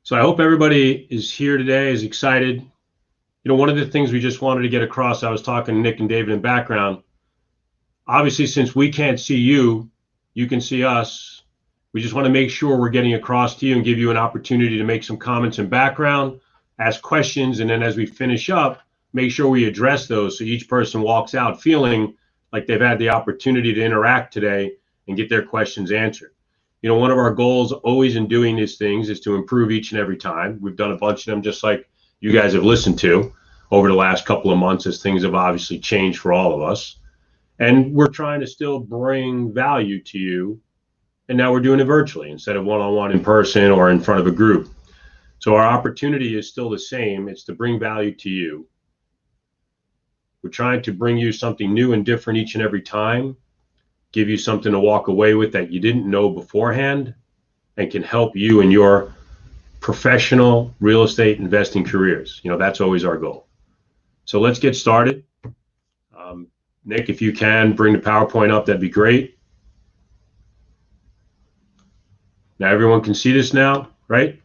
So I hope everybody is here today, is excited. One of the things we just wanted to get across, I was talking to Nick and David in background. Obviously, since we can't see you, you can see us. We just want to make sure we're getting across to you and give you an opportunity to make some comments in background, ask questions, and then as we finish up, make sure we address those so each person walks out feeling like they've had the opportunity to interact today and get their questions answered. One of our goals always in doing these things is to improve each and every time. We've done a bunch of them just like you guys have listened to over the last couple of months as things have obviously changed for all of us. And we're trying to still bring value to you. And now we're doing it virtually instead of one-on-one in person or in front of a group. So our opportunity is still the same. It's to bring value to you. We're trying to bring you something new and different each and every time, give you something to walk away with that you didn't know beforehand and can help you in your professional real estate investing careers. That's always our goal. So let's get started. Nick, if you can bring the PowerPoint up, that'd be great. Now everyone can see this now, right?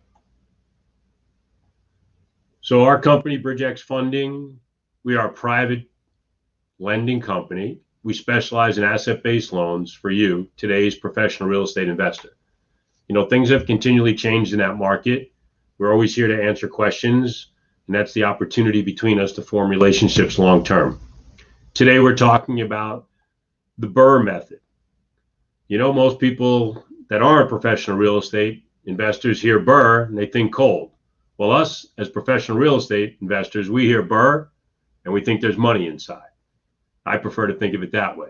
So our company, BRRRR Funding, we are a private lending company. We specialize in asset-based loans for you, today's professional real estate investor. Things have continually changed in that market. We're always here to answer questions, and that's the opportunity between us to form relationships long-term. Today, we're talking about the BRRRR method. Most people that aren't professional real estate investors hear BRRRR and they think cold. Well, us as professional real estate investors, we hear BRRRR and we think there's money inside. I prefer to think of it that way.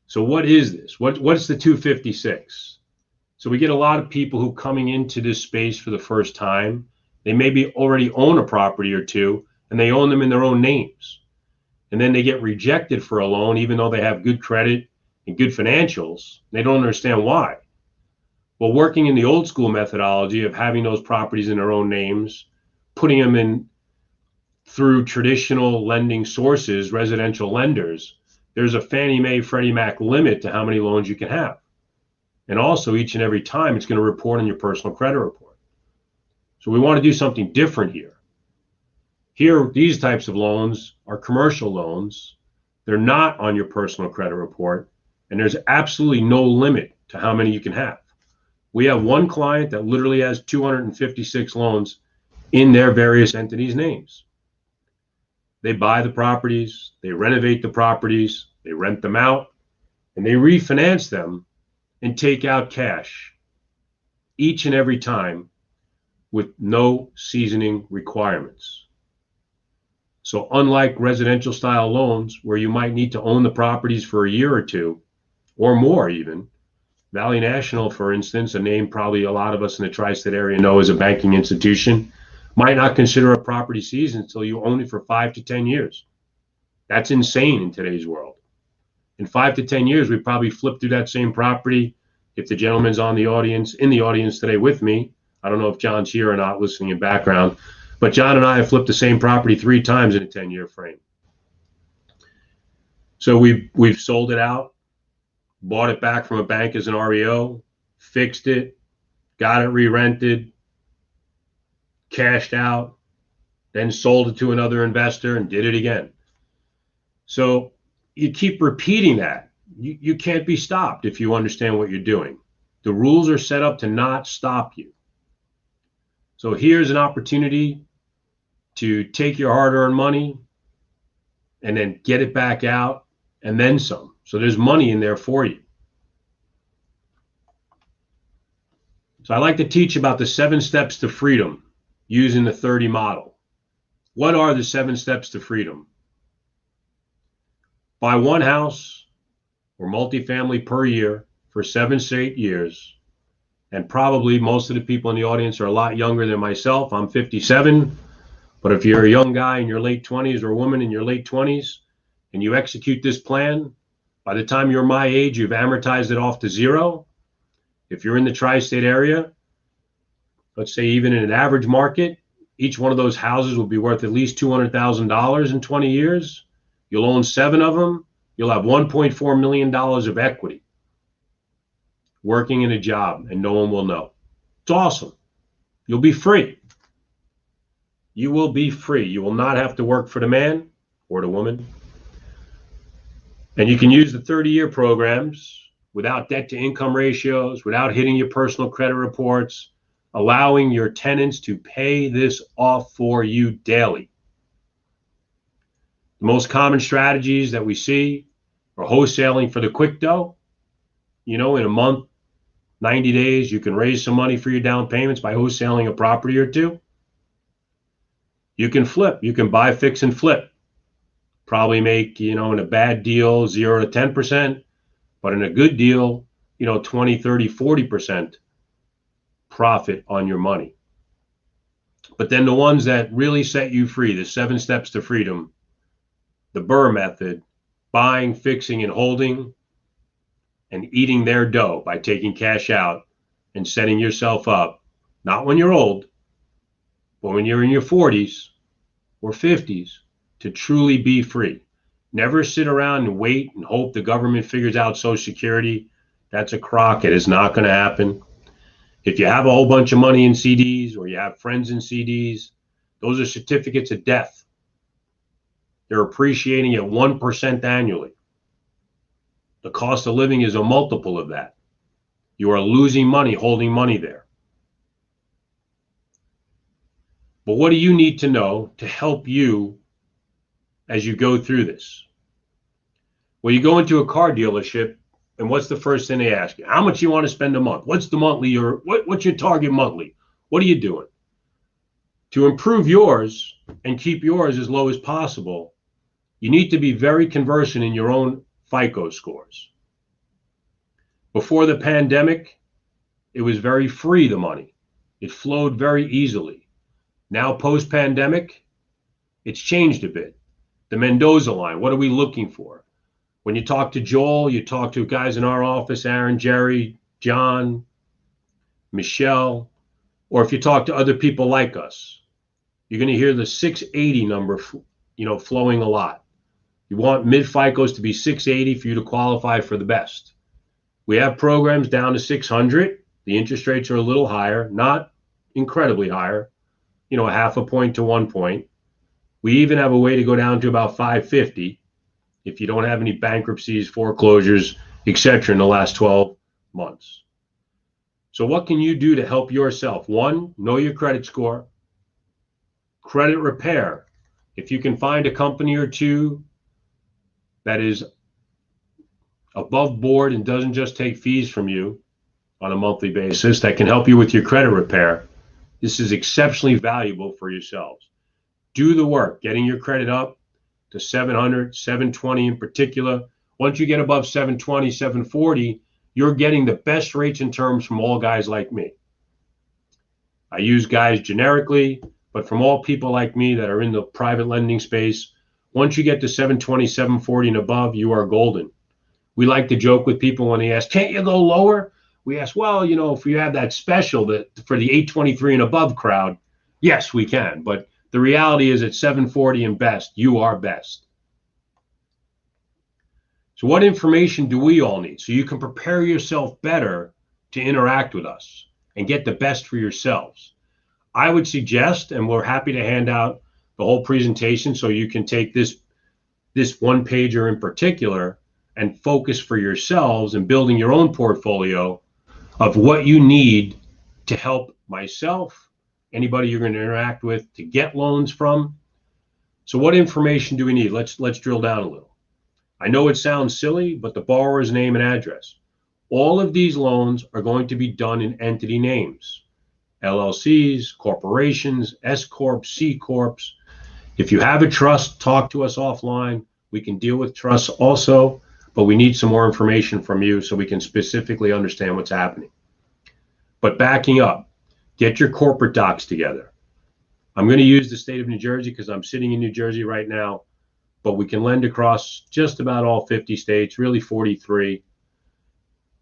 So what is this? What's the 256? So we get a lot of people who coming into this space for the first time. They maybe already own a property or two and they own them in their own names. And then they get rejected for a loan even though they have good credit and good financials. They don't understand why. Well, working in the old school methodology of having those properties in their own names, putting them in through traditional lending sources, residential lenders, there's a Fannie Mae, Freddie Mac limit to how many loans you can have. And also each and every time it's going to report on your personal credit report. So we want to do something different here. Here, these types of loans are commercial loans. They're not on your personal credit report, and there's absolutely no limit to how many you can have. We have one client that literally has 256 loans in their various entities' names. They buy the properties, they renovate the properties, they rent them out, and they refinance them and take out cash each and every time with no seasoning requirements. So unlike residential style loans where you might need to own the properties for a year or two or more even, Valley National, for instance, a name probably a lot of us in the tri-state area know as a banking institution, might not consider a property seasoned until you own it for 5 to 10 years. That's insane in today's world. In 5 to 10 years, we probably flip through that same property. If the gentleman's in the audience today with me, I don't know if John's here or not listening in background, but John and I have flipped the same property 3 times in a 10-year frame. So we've sold it out, bought it back from a bank as an REO, fixed it, got it re-rented, cashed out, then sold it to another investor and did it again. So you keep repeating that. You can't be stopped if you understand what you're doing. The rules are set up to not stop you. So here's an opportunity to take your hard-earned money and then get it back out and then some. So there's money in there for you. So I like to teach about the 7 steps to freedom using the 30 model. What are the 7 steps to freedom? Buy one house or multifamily per year for 7 straight years. And probably most of the people in the audience are a lot younger than myself. I'm 57. But if you're a young guy in your late 20s or a woman in your late 20s and you execute this plan, by the time you're my age, you've amortized it off to 0. If you're in the tri-state area, let's say even in an average market, each one of those houses will be worth at least $200,000 in 20 years. You'll own 7 of them. You'll have $1.4 million of equity working in a job and no one will know. It's awesome. You'll be free. You will be free. You will not have to work for the man or the woman. And you can use the 30-year programs without debt to income ratios, without hitting your personal credit reports, allowing your tenants to pay this off for you daily. The most common strategies that we see are wholesaling for the quick dough. In a month, 90 days, you can raise some money for your down payments by wholesaling a property or two. You can flip. You can buy, fix, and flip. Probably make, in a bad deal, 0 to 10%, but in a good deal, 20, 30, 40% profit on your money. But then the ones that really set you free, the 7 steps to freedom, the BRRRR method, buying, fixing, and holding, and eating their dough by taking cash out and setting yourself up, not when you're old, but when you're in your 40s or 50s, to truly be free. Never sit around and wait and hope the government figures out Social Security. That's a crock. It is not going to happen. If you have a whole bunch of money in CDs or you have friends in CDs, those are certificates of death. They're appreciating at 1% annually. The cost of living is a multiple of that. You are losing money holding money there. But what do you need to know to help you as you go through this? Well, you go into a car dealership, and what's the first thing they ask you? How much you want to spend a month? What's the monthly, or what's your target monthly? What are you doing? To improve yours and keep yours as low as possible, you need to be very conversant in your own FICO scores. Before the pandemic, it was very free, the money. It flowed very easily. Now, post-pandemic, it's changed a bit. The Mendoza line, what are we looking for? When you talk to Joel, you talk to guys in our office, Aaron, Jerry, John, Michelle, or if you talk to other people like us, you're going to hear the 680 number, flowing a lot. You want mid-FICOs to be 680 for you to qualify for the best. We have programs down to 600. The interest rates are a little higher, not incredibly higher, a half a point to 1 point. We even have a way to go down to about 550 if you don't have any bankruptcies, foreclosures, etc. in the last 12 months. So what can you do to help yourself? 1, know your credit score. Credit repair. If you can find a company or two that is above board and doesn't just take fees from you on a monthly basis, that can help you with your credit repair, this is exceptionally valuable for yourselves. Do the work, getting your credit up to 700, 720 in particular. Once you get above 720, 740, you're getting the best rates and terms from all guys like me. I use guys generically, but from all people like me that are in the private lending space, once you get to 720, 740 and above, you are golden. We like to joke with people when they ask, can't you go lower? We ask, well, if you have that special that for the 823 and above crowd, yes, we can. But the reality is at 740 and best, you are best. So what information do we all need so you can prepare yourself better to interact with us and get the best for yourselves? I would suggest, and we're happy to hand out the whole presentation so you can take this one pager in particular and focus for yourselves in building your own portfolio of what you need to help myself, anybody you're going to interact with, to get loans from. So what information do we need? Let's drill down a little. I know it sounds silly, but the borrower's name and address. All of these loans are going to be done in entity names. LLCs, corporations, S Corps, C Corps. If you have a trust, talk to us offline. We can deal with trusts also, but we need some more information from you so we can specifically understand what's happening. But backing up, get your corporate docs together. I'm going to use the state of New Jersey because I'm sitting in New Jersey right now, but we can lend across just about all 50 states, really 43.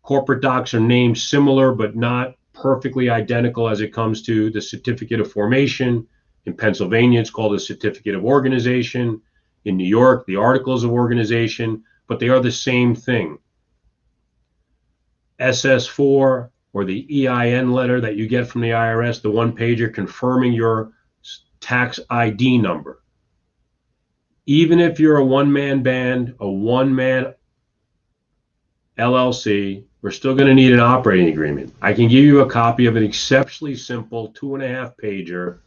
Corporate docs are named similar, but not perfectly identical as it comes to the certificate of formation. In Pennsylvania, it's called a certificate of organization. In New York, the articles of organization, but they are the same thing. SS4, or the EIN letter that you get from the IRS, the one-pager confirming your tax ID number. Even if you're a one-man band, a one-man LLC, we're still going to need an operating agreement. I can give you a copy of an exceptionally simple 2.5-pager.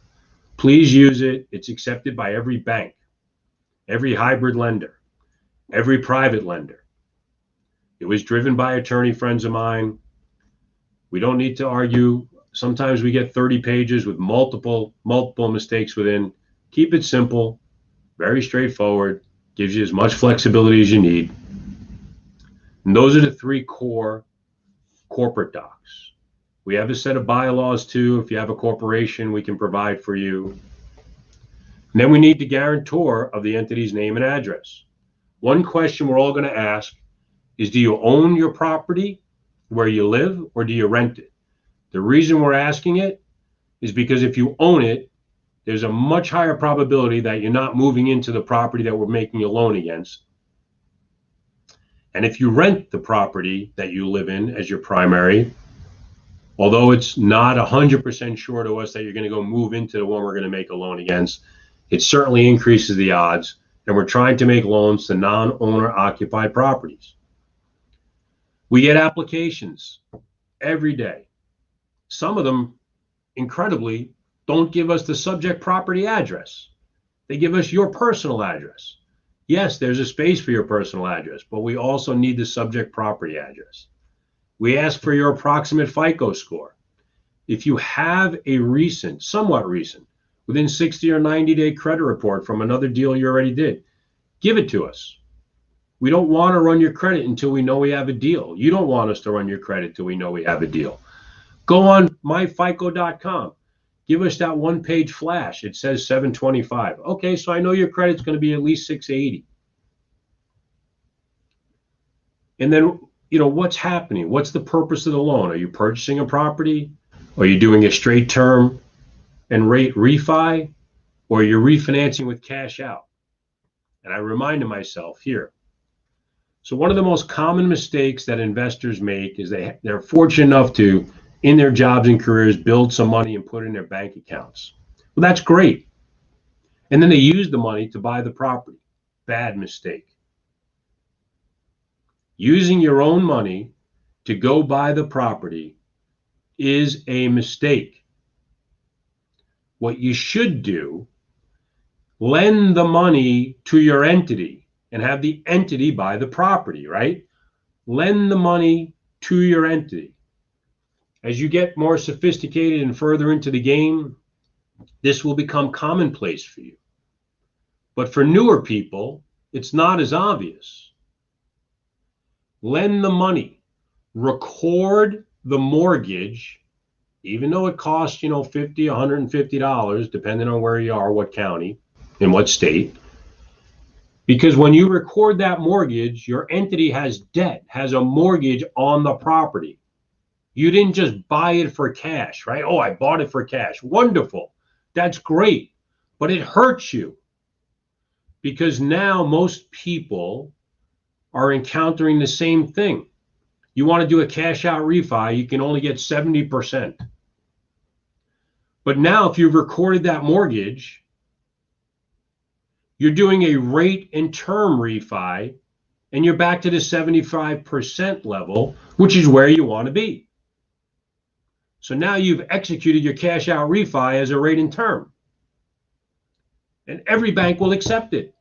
Please use it. It's accepted by every bank, every hybrid lender, every private lender. It was driven by attorney friends of mine. We don't need to argue. Sometimes we get 30 pages with multiple mistakes within. Keep it simple, very straightforward, gives you as much flexibility as you need. And those are the 3 core corporate docs. We have a set of bylaws too. If you have a corporation, we can provide for you. And then we need the guarantor of the entity's name and address. One question we're all going to ask is, do you own your property where you live, or do you rent it? The reason we're asking it is because if you own it, there's a much higher probability that you're not moving into the property that we're making a loan against. And if you rent the property that you live in as your primary, although it's not 100% sure to us that you're going to go move into the one we're going to make a loan against, it certainly increases the odds. And we're trying to make loans to non-owner occupied properties. We get applications every day. Some of them, incredibly, don't give us the subject property address. They give us your personal address. Yes, there's a space for your personal address, but we also need the subject property address. We ask for your approximate FICO score. If you have a recent, somewhat recent, within 60 or 90-day credit report from another deal you already did, give it to us. We don't want to run your credit until we know we have a deal. You don't want us to run your credit till we know we have a deal. Go on myfico.com. Give us that one-page flash. It says 725. Okay, so I know your credit's going to be at least 680. And then, what's happening? What's the purpose of the loan? Are you purchasing a property? Are you doing a straight term and rate refi? Or you're refinancing with cash out? And I reminded myself here. So one of the most common mistakes that investors make is they're fortunate enough to, in their jobs and careers, build some money and put in their bank accounts. Well, that's great. And then they use the money to buy the property. Bad mistake. Using your own money to go buy the property is a mistake. What you should do, lend the money to your entity and have the entity buy the property, right? Lend the money to your entity. As you get more sophisticated and further into the game, this will become commonplace for you. But for newer people, it's not as obvious. Lend the money, record the mortgage, even though it costs, $50, $150, depending on where you are, what county, in what state. Because when you record that mortgage, your entity has debt, has a mortgage on the property. You didn't just buy it for cash, right? Oh, I bought it for cash. Wonderful. That's great. But it hurts you because now most people are encountering the same thing. You want to do a cash out refi, you can only get 70%. But now if you've recorded that mortgage, you're doing a rate and term refi, and you're back to the 75% level, which is where you want to be. So now you've executed your cash out refi as a rate and term. And every bank will accept it.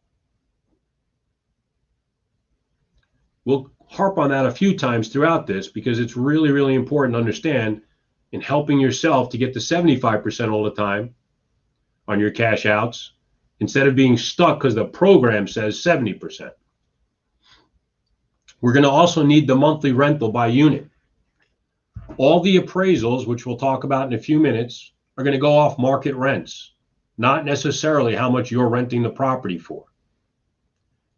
We'll harp on that a few times throughout this because it's really, really important to understand in helping yourself to get to 75% all the time on your cash outs, instead of being stuck because the program says 70%. We're going to also need the monthly rental by unit. All the appraisals, which we'll talk about in a few minutes, are going to go off market rents, not necessarily how much you're renting the property for.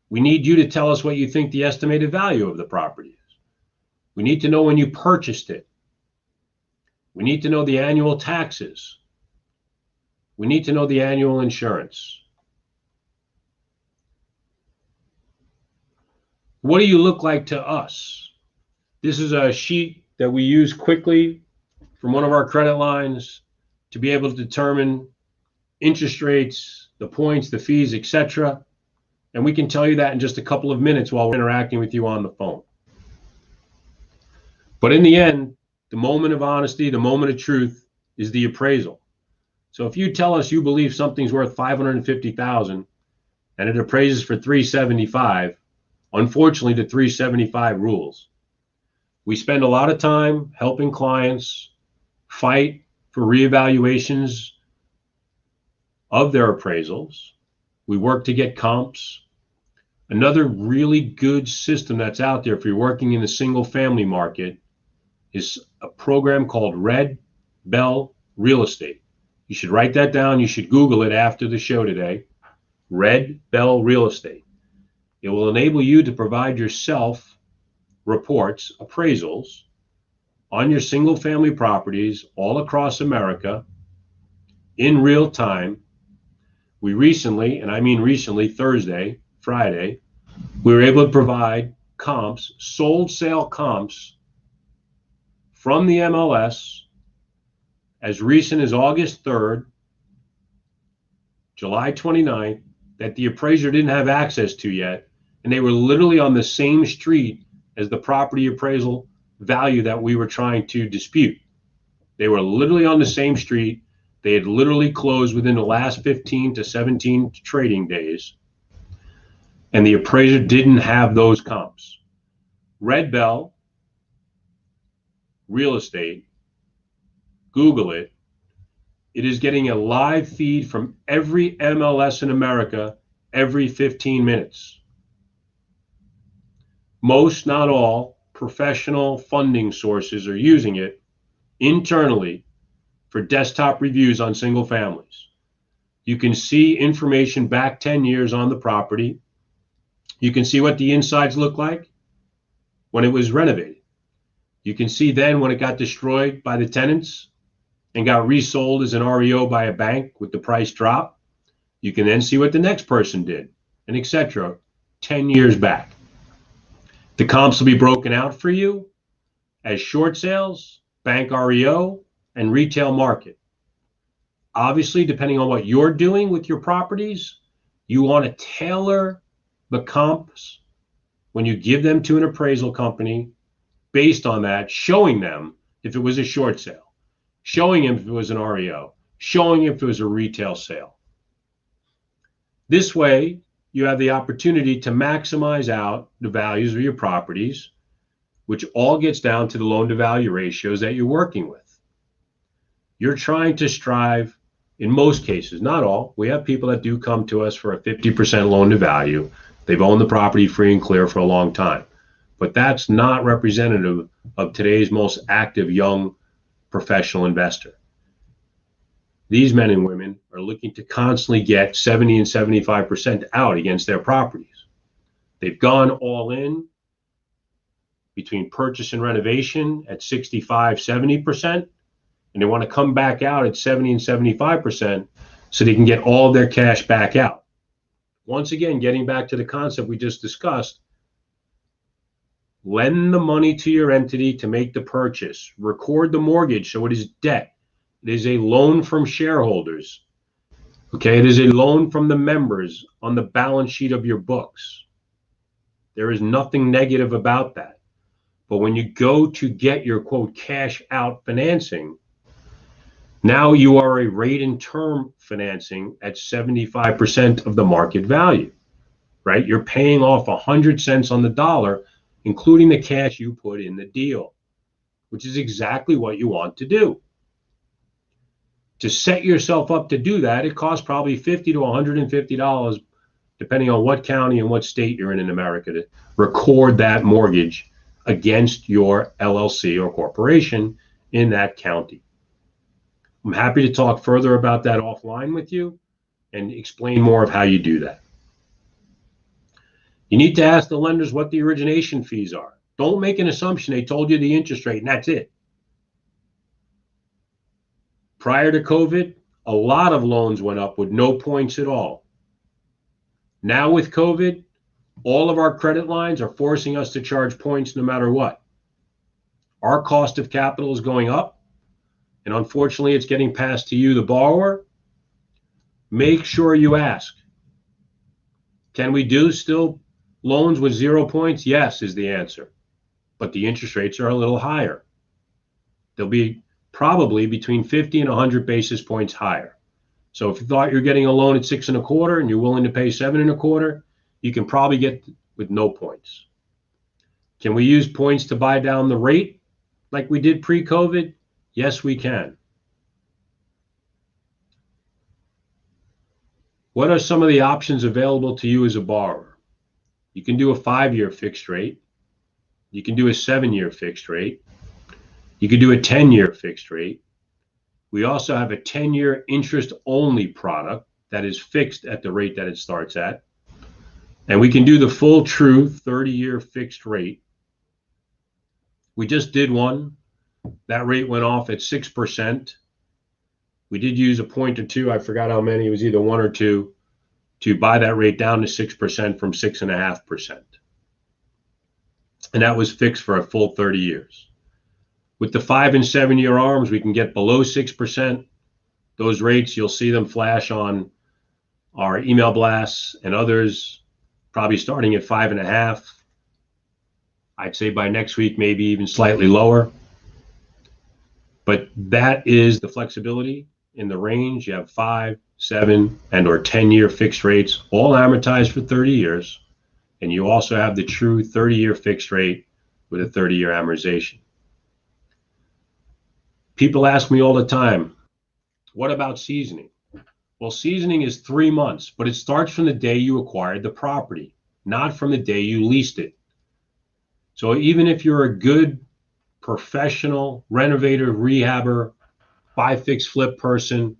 We need you to tell us what you think the estimated value of the property is. We need to know when you purchased it. We need to know the annual taxes. We need to know the annual insurance. What do you look like to us? This is a sheet that we use quickly from one of our credit lines to be able to determine interest rates, the points, the fees, etc. And we can tell you that in just a couple of minutes while we're interacting with you on the phone. But in the end, the moment of honesty, the moment of truth is the appraisal. So if you tell us you believe something's worth $550,000 and it appraises for $375,000, unfortunately the $375,000 rules. We spend a lot of time helping clients fight for reevaluations of their appraisals. We work to get comps. Another really good system that's out there if you're working in the single family market is a program called Red Bell Real Estate. You should write that down. You should Google it after the show today. Red Bell Real Estate. It will enable you to provide yourself reports, appraisals on your single family properties all across America in real time. We recently, and I mean recently, Thursday, Friday, we were able to provide comps, sold sale comps from the MLS as recent as August 3rd, July 29th, that the appraiser didn't have access to yet. And they were literally on the same street as the property appraisal value that we were trying to dispute. They were literally on the same street. They had literally closed within the last 15 to 17 trading days. And the appraiser didn't have those comps. Red Bell Real Estate, Google it. It is getting a live feed from every MLS in America every 15 minutes. Most, not all, professional funding sources are using it internally for desktop reviews on single families. You can see information back 10 years on the property. You can see what the insides look like when it was renovated. You can see then when it got destroyed by the tenants and got resold as an REO by a bank with the price drop. You can then see what the next person did, and etc. 10 years back. The comps will be broken out for you as short sales, bank REO, and retail market. Obviously, depending on what you're doing with your properties, you want to tailor the comps when you give them to an appraisal company based on that, showing them if it was a short sale, showing them if it was an REO, showing if it was a retail sale. This way, you have the opportunity to maximize out the values of your properties, which all gets down to the loan to value ratios that you're working with. You're trying to strive, in most cases, not all, we have people that do come to us for a 50% loan to value. They've owned the property free and clear for a long time. But that's not representative of today's most active young professional investor. These men and women are looking to constantly get 70 and 75% out against their properties. They've gone all in between purchase and renovation at 65, 70%, and they want to come back out at 70 and 75% so they can get all of their cash back out. Once again, getting back to the concept we just discussed, lend the money to your entity to make the purchase. Record the mortgage so it is debt. It is a loan from shareholders. Okay, it is a loan from the members on the balance sheet of your books. There is nothing negative about that. But when you go to get your quote cash out financing, now you are a rate and term financing at 75% of the market value, right? You're paying off 100 cents on the dollar, including the cash you put in the deal, which is exactly what you want to do. To set yourself up to do that, it costs probably $50 to $150, depending on what county and what state you're in America, to record that mortgage against your LLC or corporation in that county. I'm happy to talk further about that offline with you and explain more of how you do that. You need to ask the lenders what the origination fees are. Don't make an assumption they told you the interest rate and that's it. Prior to COVID, a lot of loans went up with no points at all. Now with COVID, all of our credit lines are forcing us to charge points no matter what. Our cost of capital is going up, and unfortunately, it's getting passed to you, the borrower. Make sure you ask. Can we do still loans with 0 points? Yes, is the answer. But the interest rates are a little higher. They'll be probably between 50 and 100 basis points higher. So if you thought you're getting a loan at 6.25 and you're willing to pay 7.25, you can probably get with no points. Can we use points to buy down the rate like we did pre-COVID? Yes, we can. What are some of the options available to you as a borrower? You can do a 5-year fixed rate. You can do a 7-year fixed rate. You can do a 10-year fixed rate. We also have a 10-year interest-only product that is fixed at the rate that it starts at. And we can do the full true 30-year fixed rate. We just did one. That rate went off at 6%. We did use a point or two. I forgot how many. It was either 1 or 2 to buy that rate down to 6% from 6.5%. And that was fixed for a full 30 years. With the 5 and 7-year arms, we can get below 6%. Those rates, you'll see them flash on our email blasts and others, probably starting at 5.5. I'd say by next week, maybe even slightly lower. But that is the flexibility in the range. You have 5, 7, and or 10-year fixed rates, all amortized for 30 years. And you also have the true 30-year fixed rate with a 30-year amortization. People ask me all the time, what about seasoning? Well, seasoning is 3 months, but it starts from the day you acquired the property, not from the day you leased it. So even if you're a good professional renovator, rehabber, buy, fix, flip person,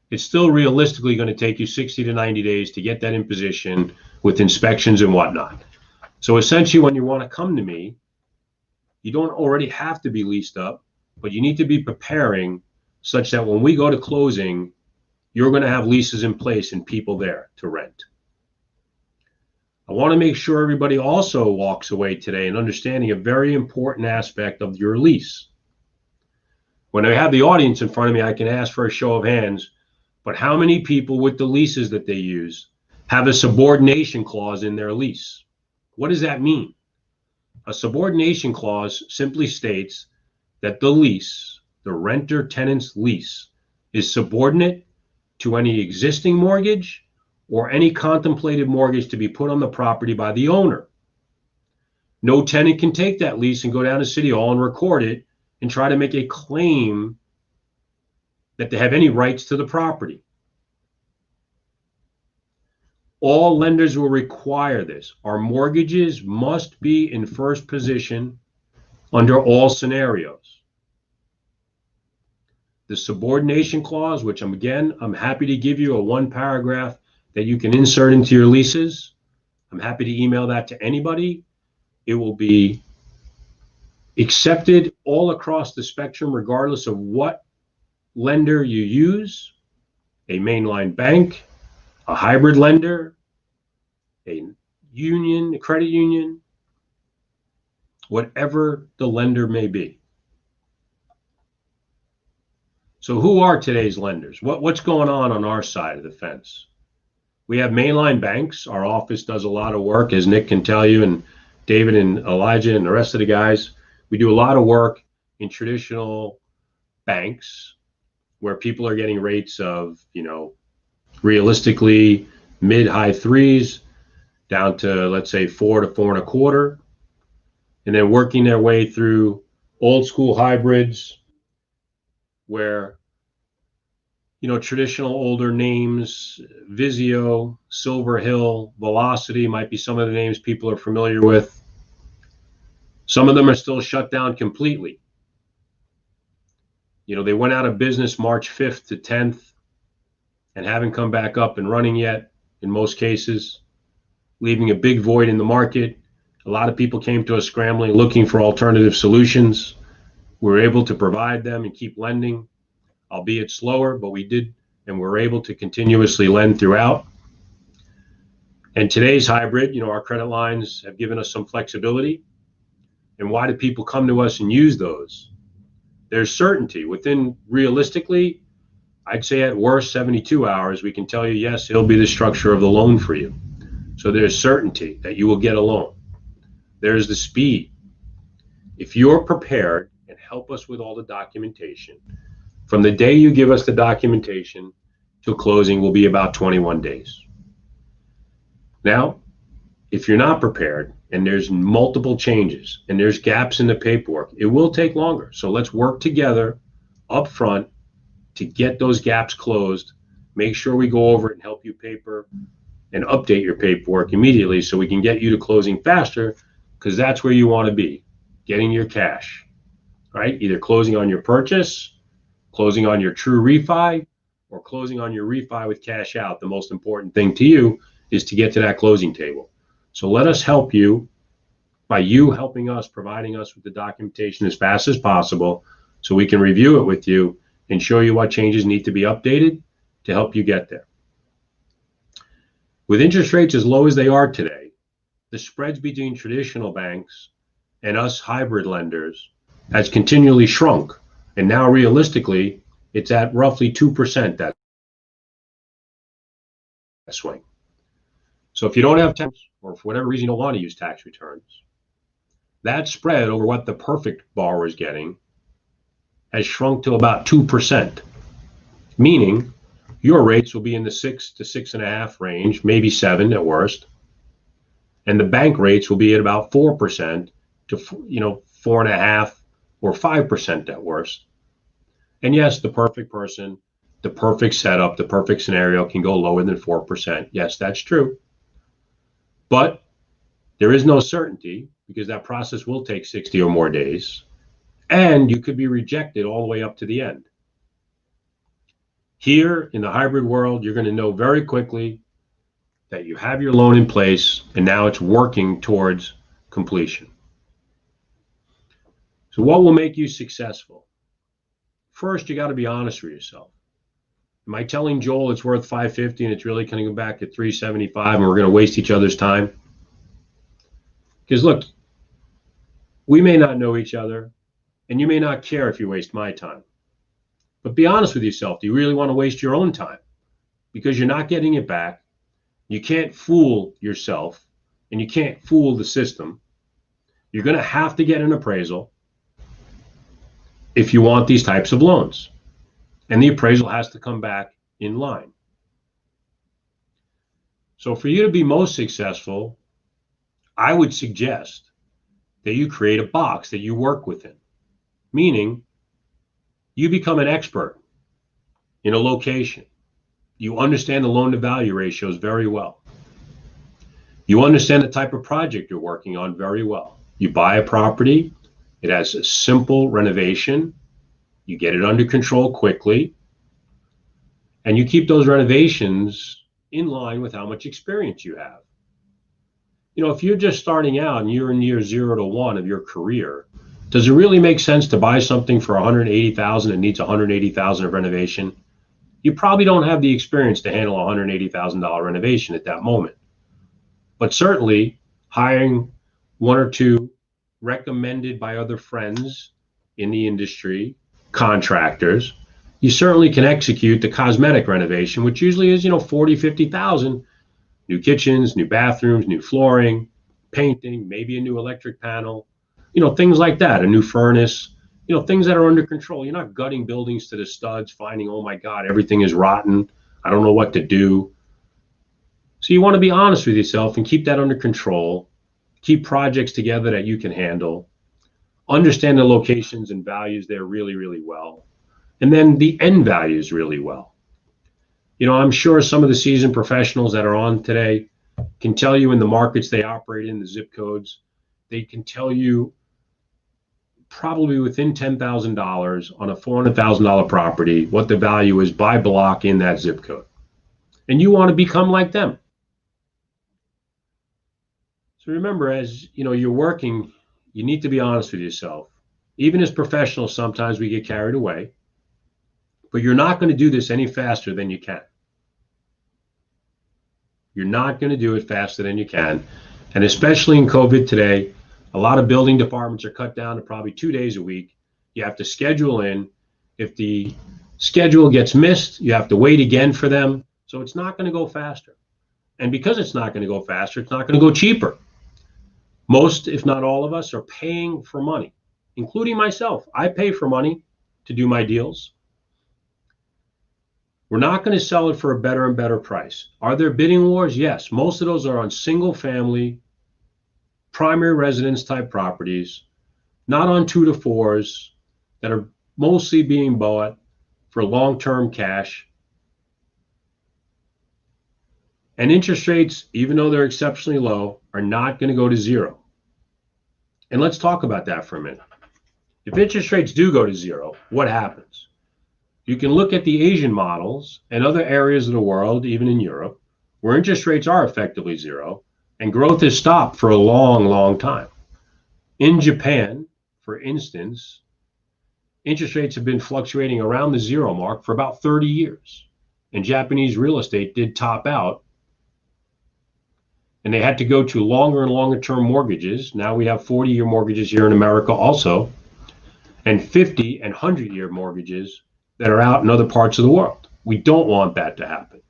it's still realistically going to take you 60 to 90 days to get that in position with inspections and whatnot. So essentially, when you want to come to me, you don't already have to be leased up, but you need to be preparing such that when we go to closing, you're going to have leases in place and people there to rent. I want to make sure everybody also walks away today and understanding a very important aspect of your lease. When I have the audience in front of me, I can ask for a show of hands, but how many people with the leases that they use have a subordination clause in their lease? What does that mean? A subordination clause simply states that the lease, the renter-tenant's lease, is subordinate to any existing mortgage or any contemplated mortgage to be put on the property by the owner. No tenant can take that lease and go down to City Hall and record it and try to make a claim that they have any rights to the property. All lenders will require this. Our mortgages must be in first position under all scenarios. The subordination clause, which I'm happy to give you a 1-paragraph that you can insert into your leases. I'm happy to email that to anybody. It will be accepted all across the spectrum, regardless of what lender you use, a mainline bank, a hybrid lender, a union, a credit union, whatever the lender may be. So who are today's lenders? What's going on our side of the fence? We have mainline banks. Our office does a lot of work, as Nick can tell you, and David and Elijah and the rest of the guys. We do a lot of work in traditional banks where people are getting rates of, realistically mid-high 3s down to, let's say, 4 to 4.25, and then working their way through old school hybrids where, traditional older names, Vizio, Silver Hill, Velocity might be some of the names people are familiar with. Some of them are still shut down completely. They went out of business March 5th to 10th and haven't come back up and running yet in most cases, leaving a big void in the market. A lot of people came to us scrambling, looking for alternative solutions. We were able to provide them and keep lending, albeit slower, but we did, and we're able to continuously lend throughout. And today's hybrid, our credit lines have given us some flexibility, And why do people come to us and use those? There's certainty. Within, realistically, I'd say at worst 72 hours, we can tell you, yes, it'll be the structure of the loan for you. So there's certainty that you will get a loan. There's the speed. If you're prepared and help us with all the documentation, from the day you give us the documentation to closing will be about 21 days. Now, if you're not prepared and there's multiple changes and there's gaps in the paperwork, it will take longer. So let's work together up front to get those gaps closed. Make sure we go over it and help you paper and update your paperwork immediately so we can get you to closing faster, because that's where you want to be, getting your cash, right? Either closing on your purchase, closing on your true refi, or closing on your refi with cash out. The most important thing to you is to get to that closing table. So let us help you by you helping us, providing us with the documentation as fast as possible so we can review it with you and show you what changes need to be updated to help you get there. With interest rates as low as they are today, the spreads between traditional banks and us hybrid lenders has continually shrunk. And now realistically, it's at roughly 2%, that swing. So if you don't have tax, or for whatever reason you don't want to use tax returns, that spread over what the perfect borrower is getting has shrunk to about 2%, meaning your rates will be in the 6 to 6.5 range, maybe 7 at worst, and the bank rates will be at about 4% to 4.5 or 5% at worst. And yes, the perfect person, the perfect setup, the perfect scenario can go lower than 4%. Yes, that's true. But there is no certainty, because that process will take 60 or more days, and you could be rejected all the way up to the end. Here in the hybrid world, you're going to know very quickly that you have your loan in place and now it's working towards completion. So what will make you successful? First, you got to be honest with yourself. Am I telling Joel it's worth 550 and it's really going to go back at 375 and we're going to waste each other's time? Because look, we may not know each other and you may not care if you waste my time. But be honest with yourself. Do you really want to waste your own time? Because you're not getting it back. You can't fool yourself and you can't fool the system. You're going to have to get an appraisal if you want these types of loans. And the appraisal has to come back in line. So for you to be most successful, I would suggest that you create a box that you work within, meaning you become an expert in a location. You understand the loan to value ratios very well. You understand the type of project you're working on very well. You buy a property, it has a simple renovation, you get it under control quickly, and you keep those renovations in line with how much experience you have. If you're just starting out and you're in year 0 to 1 of your career, does it really make sense to buy something for $180,000 and needs $180,000 of renovation? You probably don't have the experience to handle a $180,000 renovation at that moment. But certainly hiring 1 or 2 recommended by other friends in the industry, contractors, you certainly can execute the cosmetic renovation, which usually is, $40,000, $50,000, new kitchens, new bathrooms, new flooring, painting, maybe a new electric panel, things like that, a new furnace, things that are under control. You're not gutting buildings to the studs, finding, oh my God, everything is rotten, I don't know what to do. So you want to be honest with yourself and keep that under control, keep projects together that you can handle, understand the locations and values there really, really well, and then the end values really well. I'm sure some of the seasoned professionals that are on today can tell you in the markets they operate in, the zip codes, they can tell you probably within $10,000 on a $400,000 property what the value is by block in that zip code. And you want to become like them. So remember, as you're working, you need to be honest with yourself. Even as professionals, sometimes we get carried away, but you're not going to do this any faster than you can. You're not going to do it faster than you can. And especially in COVID today, A lot of building departments are cut down to probably 2 days a week. You have to schedule in. If the schedule gets missed, you have to wait again for them. So it's not going to go faster. And because it's not going to go faster, it's not going to go cheaper. Most, if not all of us, are paying for money, including myself. I pay for money to do my deals. We're not going to sell it for a better and better price. Are there bidding wars? Yes. Most of those are on single family, primary residence type properties, not on 2 to 4s that are mostly being bought for long-term cash. And interest rates, even though they're exceptionally low, are not going to go to zero. And let's talk about that for a minute. If interest rates do go to zero, what happens? You can look at the Asian models and other areas of the world, even in Europe, where interest rates are effectively zero and growth has stopped for a long, long time. In Japan, for instance, interest rates have been fluctuating around the zero mark for about 30 years. And Japanese real estate did top out. And they had to go to longer and longer term mortgages. Now we have 40-year mortgages here in America also, and 50 and 100-year mortgages that are out in other parts of the world. We don't want that to happen.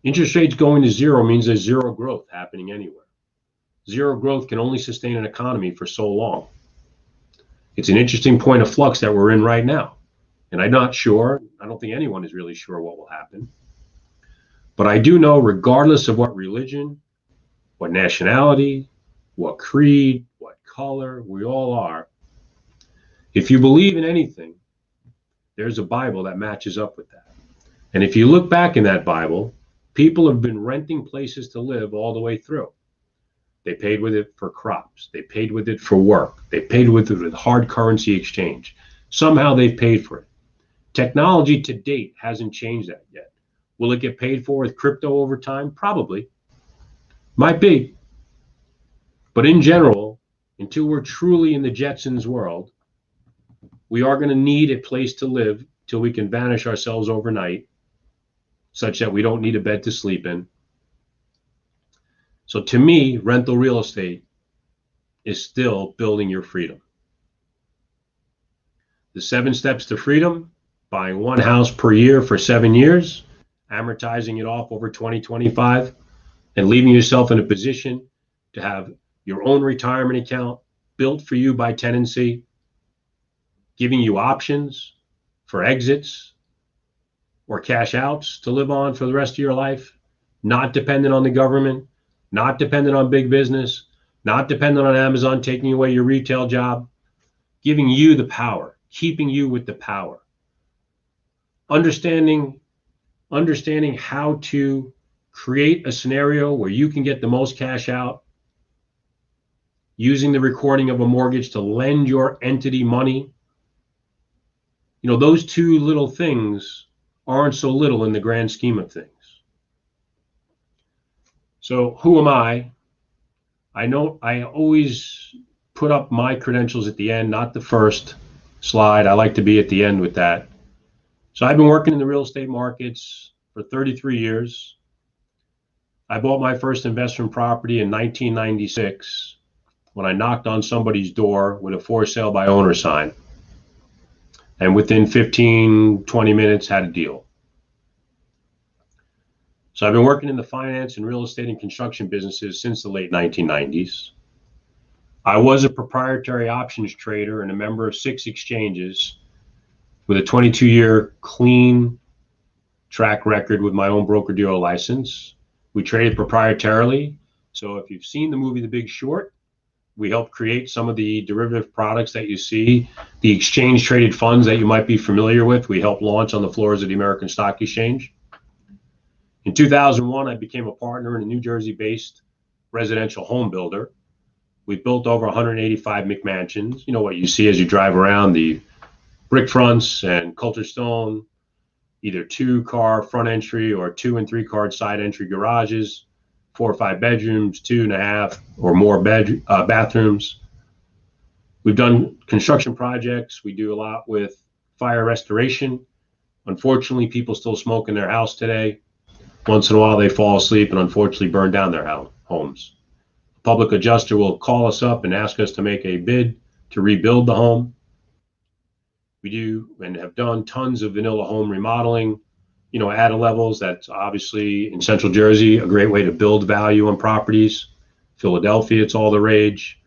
Interest rates going to zero means there's zero growth happening anywhere. Zero growth can only sustain an economy for so long. It's an interesting point of flux that we're in right now. And I'm not sure, I don't think anyone is really sure what will happen. But I do know, regardless of what religion, what nationality, what creed, what color we all are, if you believe in anything, there's a Bible that matches up with that. And if you look back in that Bible, people have been renting places to live all the way through. They paid with it for crops. They paid with it for work. They paid with it with hard currency exchange. Somehow they've paid for it. Technology to date hasn't changed that yet. Will it get paid for with crypto over time? Probably. Might be. But in general, until we're truly in the Jetsons world, we are going to need a place to live till we can vanish ourselves overnight, such that we don't need a bed to sleep in. So to me, rental real estate is still building your freedom. The 7 steps to freedom: buying 1 house per year for 7 years, amortizing it off over 2025, and leaving yourself in a position to have your own retirement account built for you by tenancy, giving you options for exits or cash outs to live on for the rest of your life, not dependent on the government, not dependent on big business, not dependent on Amazon taking away your retail job, giving you the power, keeping you with the power. Understanding how to create a scenario where you can get the most cash out, using the recording of a mortgage to lend your entity money. You know, those 2 little things aren't so little in the grand scheme of things. So who am I? I know I always put up my credentials at the end, not the first slide. I like to be at the end with that. So I've been working in the real estate markets for 33 years. I bought my first investment property in 1996 when I knocked on somebody's door with a for sale by owner sign. And within 15, 20 minutes had a deal. So I've been working in the finance and real estate and construction businesses since the late 1990s. I was a proprietary options trader and a member of 6 exchanges with a 22-year clean track record with my own broker-dealer license. We traded proprietarily. So if you've seen the movie The Big Short, we helped create some of the derivative products that you see. The exchange-traded funds that you might be familiar with, we helped launch on the floors of the American Stock Exchange. In 2001, I became a partner in a New Jersey-based residential home builder. We built over 185 McMansions. You know what you see as you drive around, the brick fronts and culture stone, either 2-car front entry or 2- and 3-car side entry garages, 4 or 5 bedrooms, 2.5 or more bathrooms. We've done construction projects. We do a lot with fire restoration. Unfortunately, people still smoke in their house today. Once in a while, they fall asleep and unfortunately burn down their homes. public adjuster will call us up and ask us to make a bid to rebuild the home. We do and have done tons of vanilla home remodeling, at a levels. That's obviously in Central Jersey, a great way to build value on properties. Philadelphia, it's all the rage.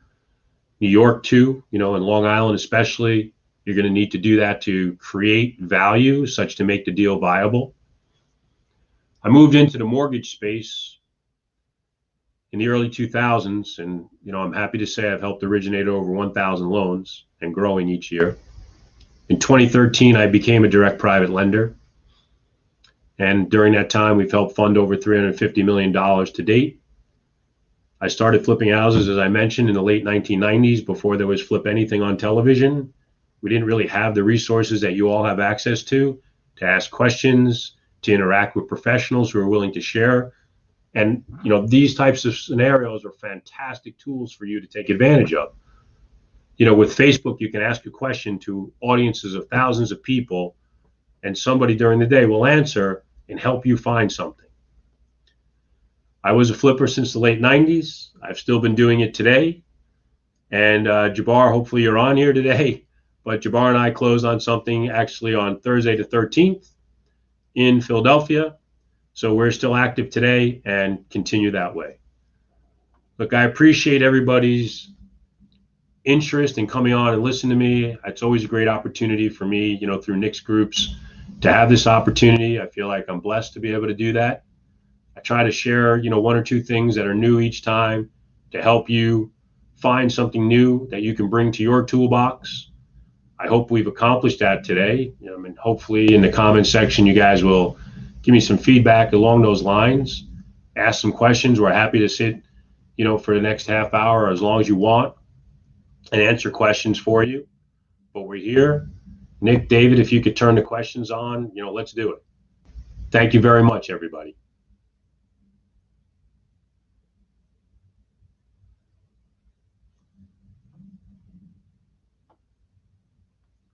New York too, and Long Island especially, you're going to need to do that to create value such to make the deal viable. I moved into the mortgage space in the early 2000s, and I'm happy to say I've helped originate over 1,000 loans and growing each year. In 2013, I became a direct private lender, and during that time, we've helped fund over $350 million to date. I started flipping houses, as I mentioned, in the late 1990s, before there was Flip Anything on television. We didn't really have the resources that you all have access to ask questions, to interact with professionals who are willing to share. And these types of scenarios are fantastic tools for you to take advantage of. With Facebook, you can ask a question to audiences of thousands of people, and somebody during the day will answer and help you find something. I was a flipper since the late 90s. I've still been doing it today. And Jabbar, hopefully you're on here today. But Jabbar and I closed on something actually on Thursday the 13th in Philadelphia. So we're still active today and continue that way. Look, I appreciate everybody's interest in coming on and listening to me. It's always a great opportunity for me, through Nick's groups, to have this opportunity. I feel like I'm blessed to be able to do that. I try to share, one or two things that are new each time to help you find something new that you can bring to your toolbox. I hope we've accomplished that today. Hopefully in the comment section, you guys will give me some feedback along those lines, ask some questions. We're happy to sit, for the next half hour, or as long as you want, and answer questions for you. But we're here. Nick, David, if you could turn the questions on, let's do it. Thank you very much, everybody.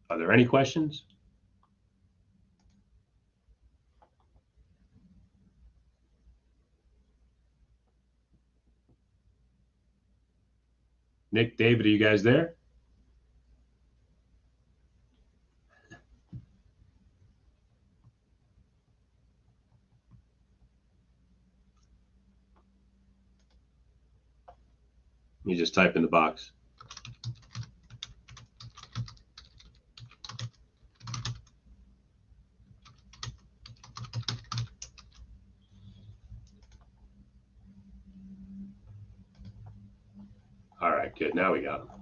Are there any questions? Nick, David, are you guys there? Let me just type in the box. All right, good. Now we got them.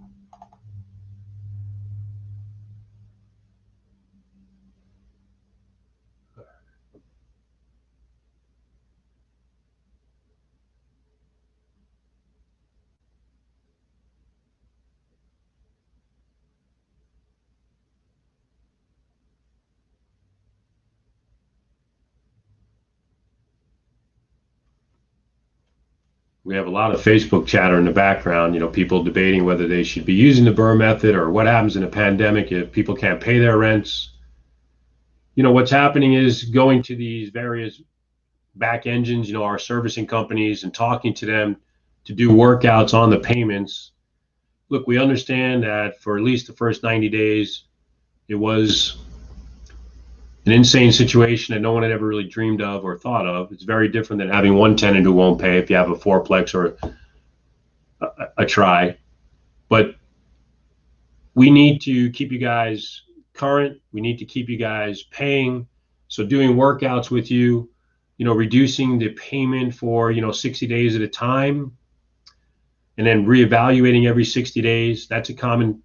We have a lot of Facebook chatter in the background, people debating whether they should be using the BRRRR method or what happens in a pandemic if people can't pay their rents. What's happening is going to these various back engines, our servicing companies, and talking to them to do workouts on the payments. Look, we understand that for at least the first 90 days, it was an insane situation that no one had ever really dreamed of or thought of. It's very different than having one tenant who won't pay if you have a fourplex or a tri. But we need to keep you guys current. We need to keep you guys paying. So doing workouts with you, reducing the payment for, 60 days at a time, and then reevaluating every 60 days. That's a common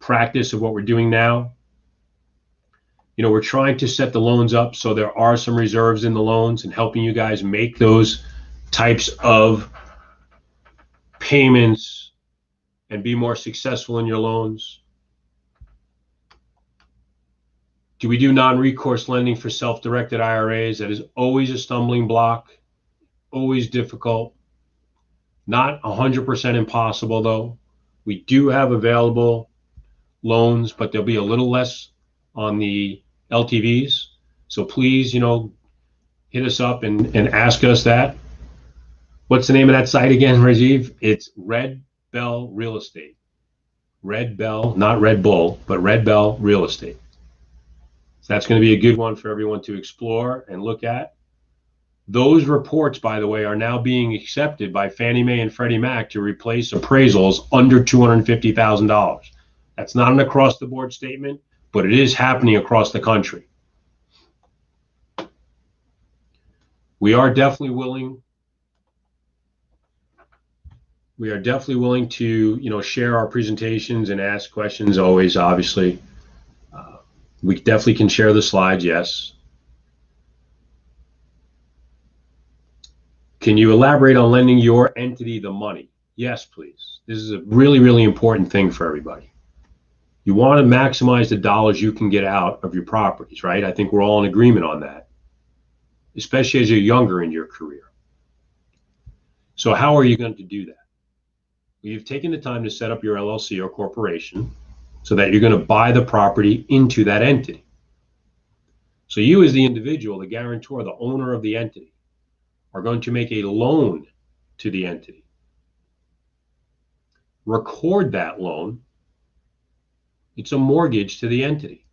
practice of what we're doing now. We're trying to set the loans up so there are some reserves in the loans and helping you guys make those types of payments and be more successful in your loans. Do we do non-recourse lending for self-directed IRAs? That is always a stumbling block, always difficult. Not 100% impossible, though. We do have available loans, but there'll be a little less on the LTVs. So please, hit us up and ask us that. What's the name of that site again, Rajiv? It's Red Bell Real Estate. Red Bell, not Red Bull, but Red Bell Real Estate. So that's going to be a good one for everyone to explore and look at. Those reports, by the way, are now being accepted by Fannie Mae and Freddie Mac to replace appraisals under $250,000. That's not an across-the-board statement, but it is happening across the country. We are definitely willing to, share our presentations and ask questions always, obviously. We definitely can share the slides, yes. Can you elaborate on lending your entity the money? Yes, please. This is a really, really important thing for everybody. You want to maximize the dollars you can get out of your properties, right? I think we're all in agreement on that, especially as you're younger in your career. So how are you going to do that? Well, you've taken the time to set up your LLC or corporation so that you're going to buy the property into that entity. So you as the individual, the guarantor, the owner of the entity, are going to make a loan to the entity. Record that loan. It's a mortgage to the entity,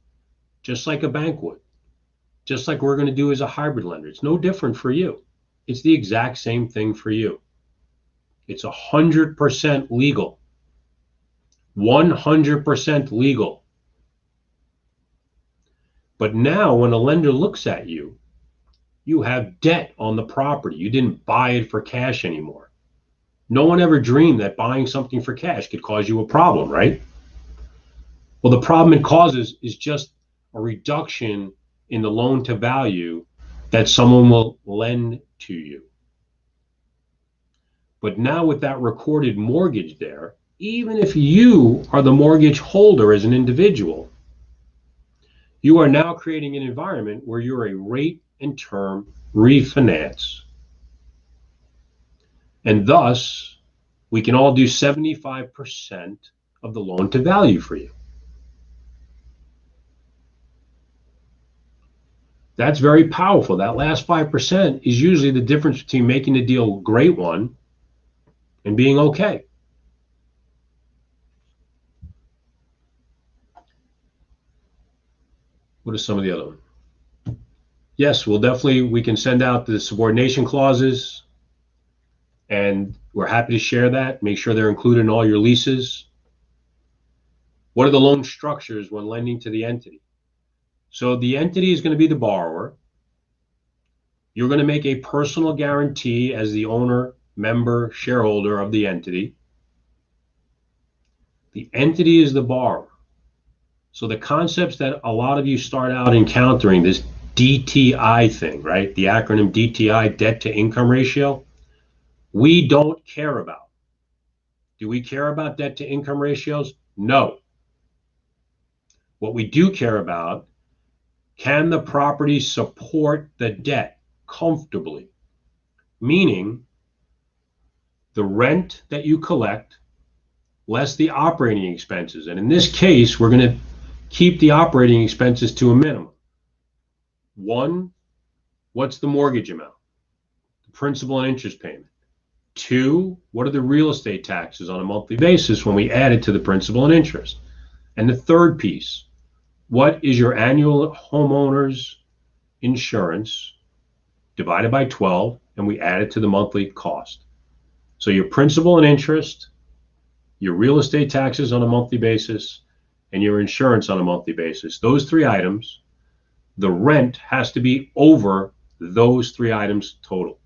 just like a bank would, just like we're going to do as a hybrid lender. It's no different for you. It's the exact same thing for you. It's 100% legal. 100% legal. But now when a lender looks at you, you have debt on the property. You didn't buy it for cash anymore. No one ever dreamed that buying something for cash could cause you a problem, right? Well, the problem it causes is just a reduction in the loan to value that someone will lend to you. But now with that recorded mortgage there, even if you are the mortgage holder as an individual, you are now creating an environment where you're a rate and term refinance. And thus, we can all do 75% of the loan to value for you. That's very powerful. That last 5% is usually the difference between making the deal a great one and being okay. What are some of the other ones? Yes, we can send out the subordination clauses, and we're happy to share that. Make sure they're included in all your leases. What are the loan structures when lending to the entity? So the entity is going to be the borrower. You're going to make a personal guarantee as the owner, member, shareholder of the entity. The entity is the borrower. So the concepts that a lot of you start out encountering, this DTI thing, right? The acronym DTI, debt to income ratio, we don't care about. Do we care about debt to income ratios? No. What we do care about, can the property support the debt comfortably? Meaning the rent that you collect less the operating expenses. And in this case, we're going to keep the operating expenses to a minimum. One, what's the mortgage amount? The principal and interest payment. Two, what are the real estate taxes on a monthly basis when we add it to the principal and interest? And the third piece, what is your annual homeowner's insurance divided by 12, and we add it to the monthly cost. So your principal and interest, your real estate taxes on a monthly basis, and your insurance on a monthly basis. Those three items, the rent has to be over those three items total.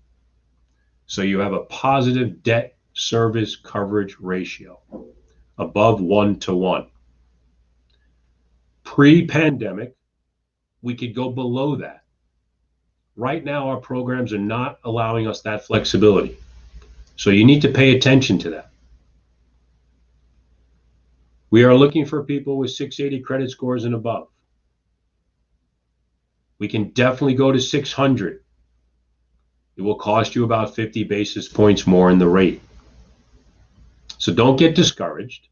So you have a positive debt service coverage ratio above 1-to-1. Pre-pandemic, we could go below that. Right now, our programs are not allowing us that flexibility. So you need to pay attention to that. We are looking for people with 680 credit scores and above. We can definitely go to 600. It will cost you about 50 basis points more in the rate. So don't get discouraged.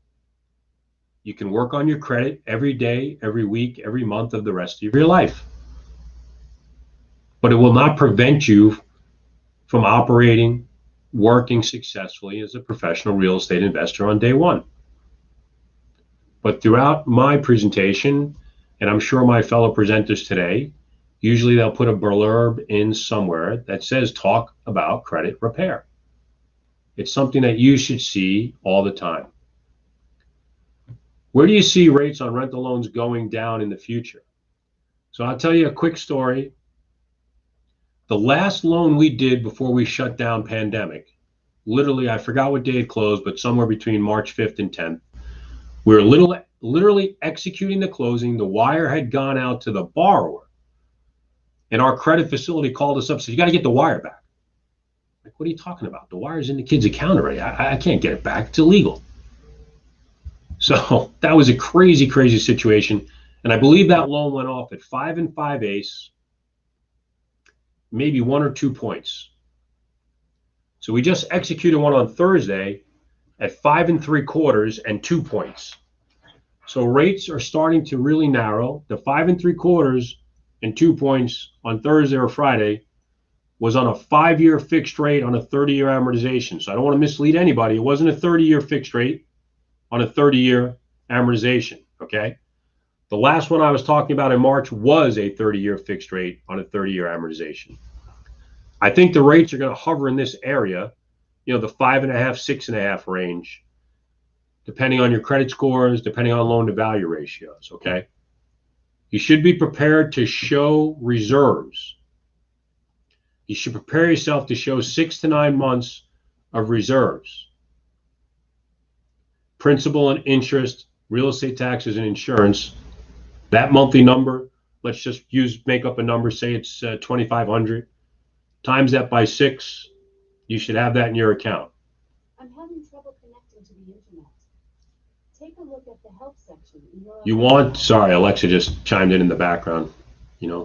You can work on your credit every day, every week, every month of the rest of your life. But it will not prevent you from operating working successfully as a professional real estate investor on day one. But throughout my presentation, and I'm sure my fellow presenters today, usually they'll put a blurb in somewhere that says talk about credit repair. It's something that you should see all the time. Where do you see rates on rental loans going down in the future? So I'll tell you a quick story. The last loan we did before we shut down pandemic, literally, I forgot what day it closed, but somewhere between March 5th and 10th, we were literally executing the closing. The wire had gone out to the borrower, and our credit facility called us up and said, you got to get the wire back. Like, what are you talking about? The wire's in the kid's account already. I can't get it back. It's illegal. So that was a crazy, crazy situation. And I believe that loan went off at 5 5/8, maybe 1 or 2 points. So we just executed one on Thursday at 5 3/4 and 2 points. So rates are starting to really narrow. The 5 3/4 and 2 points on Thursday or Friday was on a 5-year fixed rate on a 30-year amortization. So I don't want to mislead anybody. It wasn't a 30-year fixed rate on a 30-year amortization, okay? The last one I was talking about in March was a 30-year fixed rate on a 30-year amortization. I think the rates are going to hover in this area, the 5.5, 6.5 range, depending on your credit scores, depending on loan to value ratios, okay? You should be prepared to show reserves. You should prepare yourself to show 6 to 9 months of reserves. Principal and interest, real estate taxes and insurance. That monthly number, let's just make up a number, say it's 2,500. Times that by 6, you should have that in your account. I'm having trouble connecting to the internet. Take a look at the help section in your Sorry, Alexa just chimed in the background.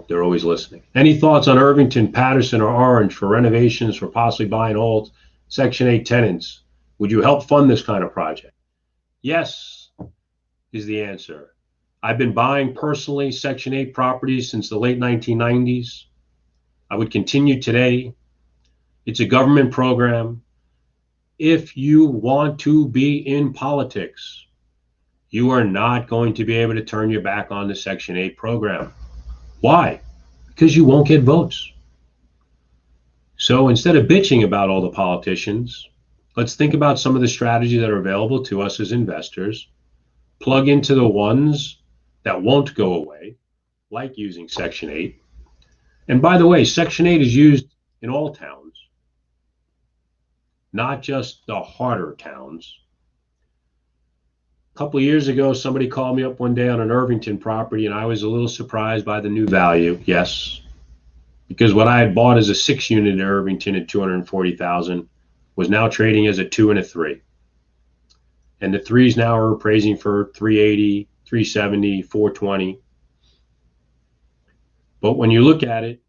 They're always listening. Any thoughts on Irvington, Patterson, or Orange for renovations, for possibly buying old Section 8 tenants? Would you help fund this kind of project? Yes, is the answer. I've been buying personally Section 8 properties since the late 1990s. I would continue today. It's a government program. If you want to be in politics, you are not going to be able to turn your back on the Section 8 program. Why? Because you won't get votes. So instead of bitching about all the politicians, let's think about some of the strategies that are available to us as investors. Plug into the ones that won't go away, like using Section 8. And by the way, Section 8 is used in all towns, not just the harder towns. A couple of years ago, somebody called me up one day on an Irvington property, and I was a little surprised by the new value. Yes, because what I had bought as a 6-unit in Irvington at $240,000 was now trading as a 2 and a 3. And the 3s now are appraising for 380, 370, 420. But when you look at it,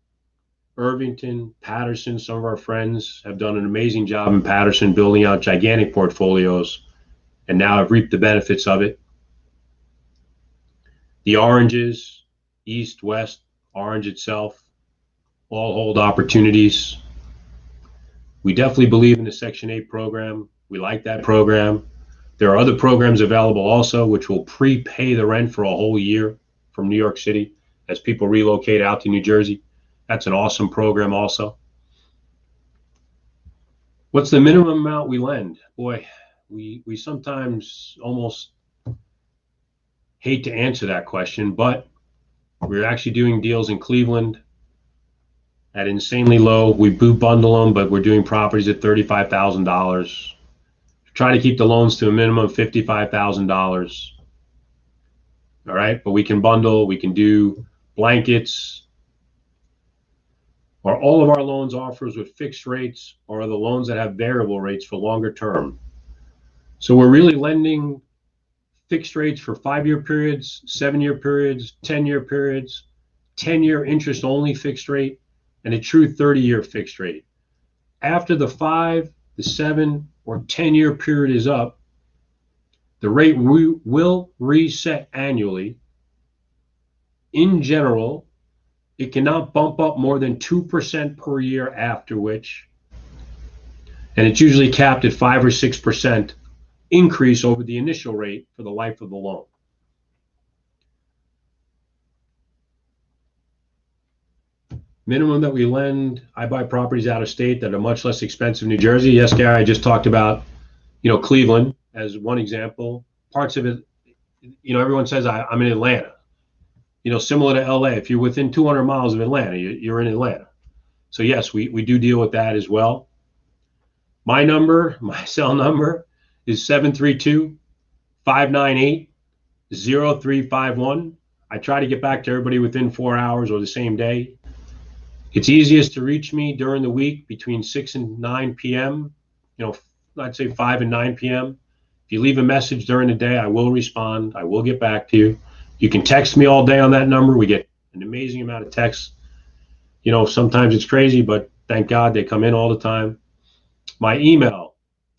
Irvington, Patterson, some of our friends have done an amazing job in Patterson building out gigantic portfolios, and now have reaped the benefits of it. The oranges, east, west, Orange itself, all hold opportunities. We definitely believe in the Section 8 program. We like that program. There are other programs available also, which will prepay the rent for a whole year from New York City as people relocate out to New Jersey. That's an awesome program also. What's the minimum amount we lend? Boy, we sometimes almost hate to answer that question, but we're actually doing deals in Cleveland at insanely low. We boot bundle them, but we're doing properties at $35,000. Try to keep the loans to a minimum of $55,000. All right, but we can bundle, we can do blankets. Are all of our loans offers with fixed rates, or are the loans that have variable rates for longer term? So we're really lending fixed rates for 5-year periods, 7-year periods, 10-year periods, 10-year interest only fixed rate, and a true 30-year fixed rate. After the 5, the 7, or 10-year period is up, the rate will reset annually. In general, it cannot bump up more than 2% per year, after which And it's usually capped at 5 or 6% increase over the initial rate for the life of the loan. Minimum that we lend, I buy properties out of state that are much less expensive. New Jersey, yes, Gary, I just talked about, Cleveland as one example. Parts of it, everyone says I'm in Atlanta. Similar to LA, if you're within 200 miles of Atlanta, you're in Atlanta. So yes, we do deal with that as well. My cell number is 732-598-0351. I try to get back to everybody within 4 hours or the same day. It's easiest to reach me during the week between 6 and 9 p.m. I'd say 5 and 9 p.m. If you leave a message during the day, I will respond. I will get back to you. You can text me all day on that number. We get an amazing amount of texts. Sometimes it's crazy, but thank God they come in all the time. My email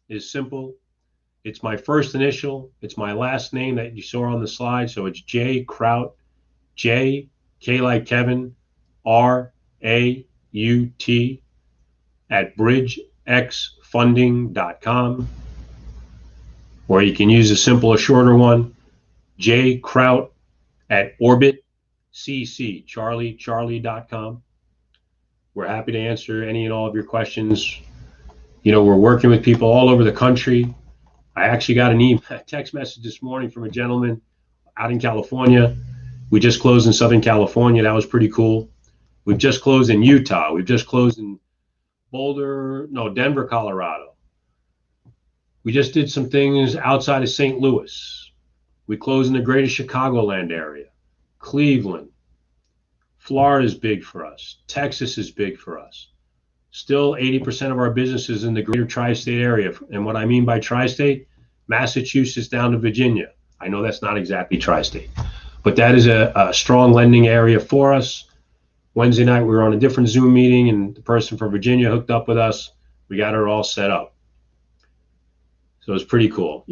is simple. It's my first initial. It's my last name that you saw on the slide. So it's J Kraut, J, K like Kevin, R, A-U-T at bridgexfunding.com, or you can use a simpler, shorter one, J Kraut at orbitccharlie.com. We're happy to answer any and all of your questions. We're working with people all over the country. I actually got a text message this morning from a gentleman out in California. We just closed in Southern California. That was pretty cool. We've just closed in Utah. We've just closed in Denver, Colorado. We just did some things outside of St. Louis. We closed in the greater Chicagoland area. Cleveland. Florida is big for us. Texas is big for us. Still 80% of our business is in the greater tri-state area. And what I mean by tri-state, Massachusetts down to Virginia. I know that's not exactly tri-state, but that is a strong lending area for us. Wednesday night, we were on a different Zoom meeting, and the person from Virginia hooked up with us. We got her all set up. So it's pretty cool.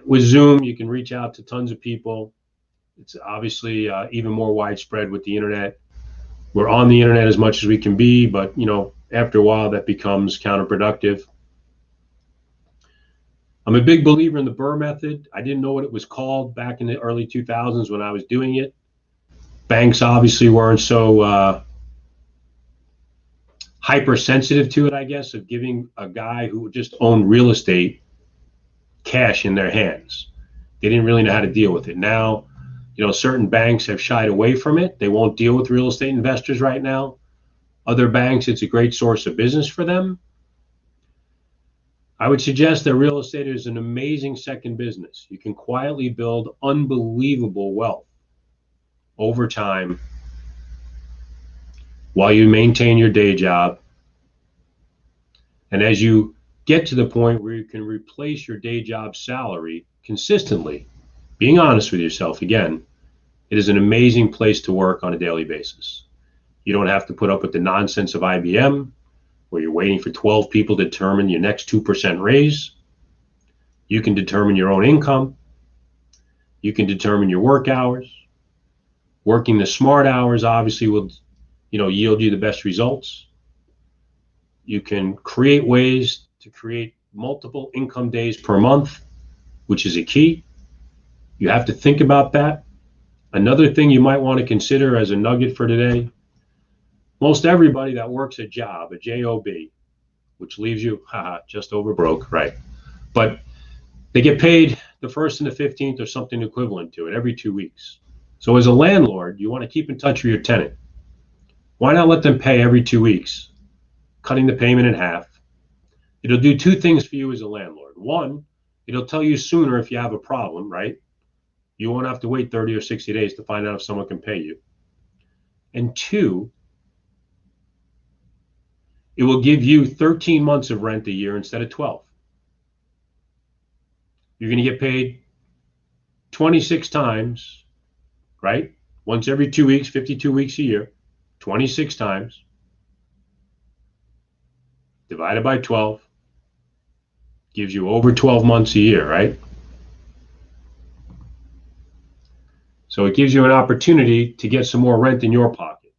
With Zoom, you can reach out to tons of people. It's obviously even more widespread with the internet. We're on the internet as much as we can be, but, after a while, that becomes counterproductive. I'm a big believer in the BRRRR method. I didn't know what it was called back in the early 2000s when I was doing it. Banks obviously weren't so hypersensitive to it, I guess, of giving a guy who just owned real estate cash in their hands. They didn't really know how to deal with it. Now, certain banks have shied away from it. They won't deal with real estate investors right now. Other banks, it's a great source of business for them. I would suggest that real estate is an amazing second business. You can quietly build unbelievable wealth over time while you maintain your day job. And as you get to the point where you can replace your day job salary consistently, being honest with yourself again, it is an amazing place to work on a daily basis. You don't have to put up with the nonsense of IBM, where you're waiting for 12 people to determine your next 2% raise. You can determine your own income. You can determine your work hours. Working the smart hours obviously will, yield you the best results. You can create ways to create multiple income days per month, which is a key. You have to think about that. Another thing you might want to consider as a nugget for today, most everybody that works a job, a job, which leaves you just over broke, right? But they get paid the 1st and the 15th or something equivalent to it every 2 weeks. So as a landlord, you want to keep in touch with your tenant. Why not let them pay every 2 weeks, cutting the payment in half? It'll do two things for you as a landlord. One, it'll tell you sooner if you have a problem, right? You won't have to wait 30 or 60 days to find out if someone can pay you. And two, it will give you 13 months of rent a year instead of 12. You're going to get paid 26 times, right? Once every 2 weeks, 52 weeks a year, 26 times, divided by 12, gives you over 12 months a year, right? So it gives you an opportunity to get some more rent in your pocket.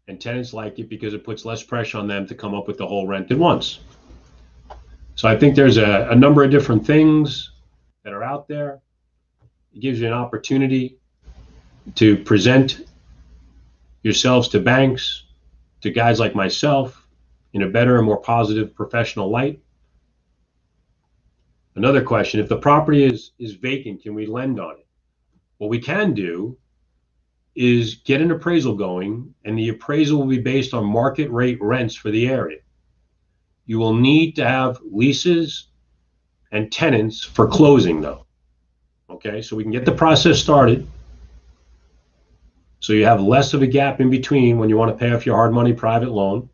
And tenants like it because it puts less pressure on them to come up with the whole rent at once. So I think there's a number of different things that are out there. It gives you an opportunity to present yourselves to banks, to guys like myself, in a better and more positive professional light. Another question, if the property is vacant, can we lend on it? What we can do is get an appraisal going, and the appraisal will be based on market rate rents for the area. You will need to have leases and tenants for closing though. Okay, so we can get the process started so you have less of a gap in between when you want to pay off your hard money private loan.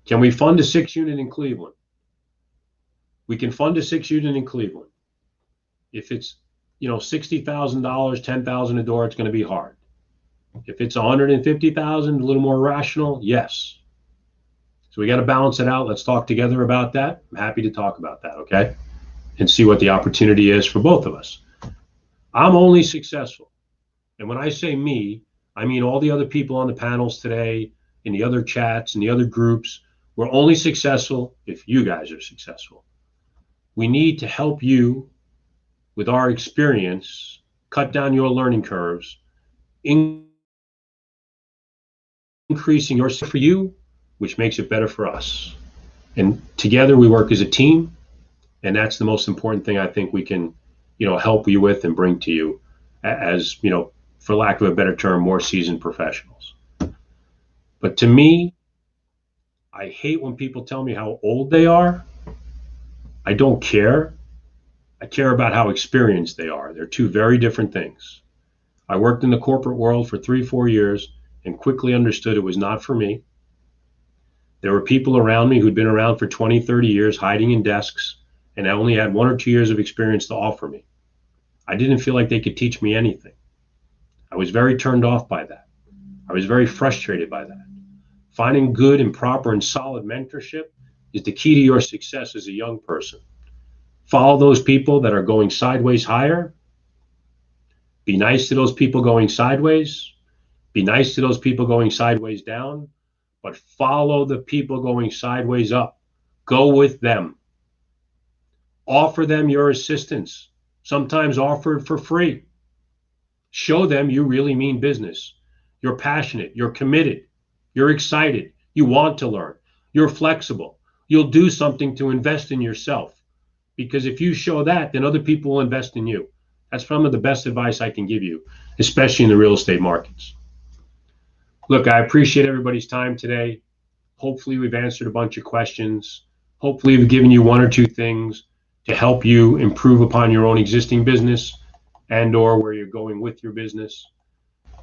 Can we fund a 6-unit in Cleveland? We can fund a 6-unit in Cleveland. If it's, $60,000, $10,000 a door, it's going to be hard. If it's $150,000, a little more rational, yes. So we got to balance it out. Let's talk together about that. I'm happy to talk about that, okay? And see what the opportunity is for both of us. I'm only successful. And when I say me, I mean all the other people on the panels today, in the other chats, in the other groups. We're only successful if you guys are successful. We need to help you with our experience, cut down your learning curves, increasing your for you, which makes it better for us. And together we work as a team, and that's the most important thing I think we can, help you with and bring to you as, for lack of a better term, more seasoned professionals. But to me, I hate when people tell me how old they are. I don't care. I care about how experienced they are. They're two very different things. I worked in the corporate world for 3-4 years and quickly understood it was not for me. There were people around me who'd been around for 20, 30 years hiding in desks, and I only had 1 or 2 years of experience to offer me. I didn't feel like they could teach me anything. I was very turned off by that. I was very frustrated by that. Finding good and proper and solid mentorship is the key to your success as a young person. Follow those people that are going sideways higher. Be nice to those people going sideways. Be nice to those people going sideways down. But follow the people going sideways up. Go with them. Offer them your assistance. Sometimes offer it for free. Show them you really mean business. You're passionate. You're committed. You're excited. You want to learn. You're flexible. You'll do something to invest in yourself. Because if you show that, then other people will invest in you. That's some of the best advice I can give you, especially in the real estate markets. Look, I appreciate everybody's time today. Hopefully we've answered a bunch of questions. Hopefully we've given you 1 or 2 things to help you improve upon your own existing business and or where you're going with your business.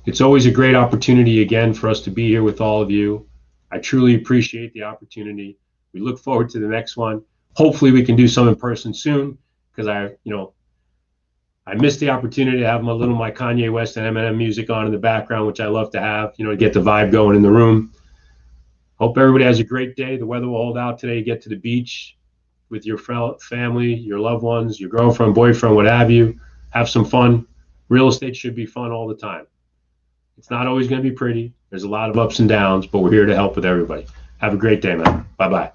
It's always a great opportunity again for us to be here with all of you. I truly appreciate the opportunity. We look forward to the next one. Hopefully we can do some in person soon, because I missed the opportunity to have my Kanye West and Eminem music on in the background, which I love to have, to get the vibe going in the room. Hope everybody has a great day. The weather will hold out today. You get to the beach with your family, your loved ones, your girlfriend, boyfriend, what have you. Have some fun. Real estate should be fun all the time. It's not always going to be pretty. There's a lot of ups and downs, but we're here to help with everybody. Have a great day, man. Bye-bye.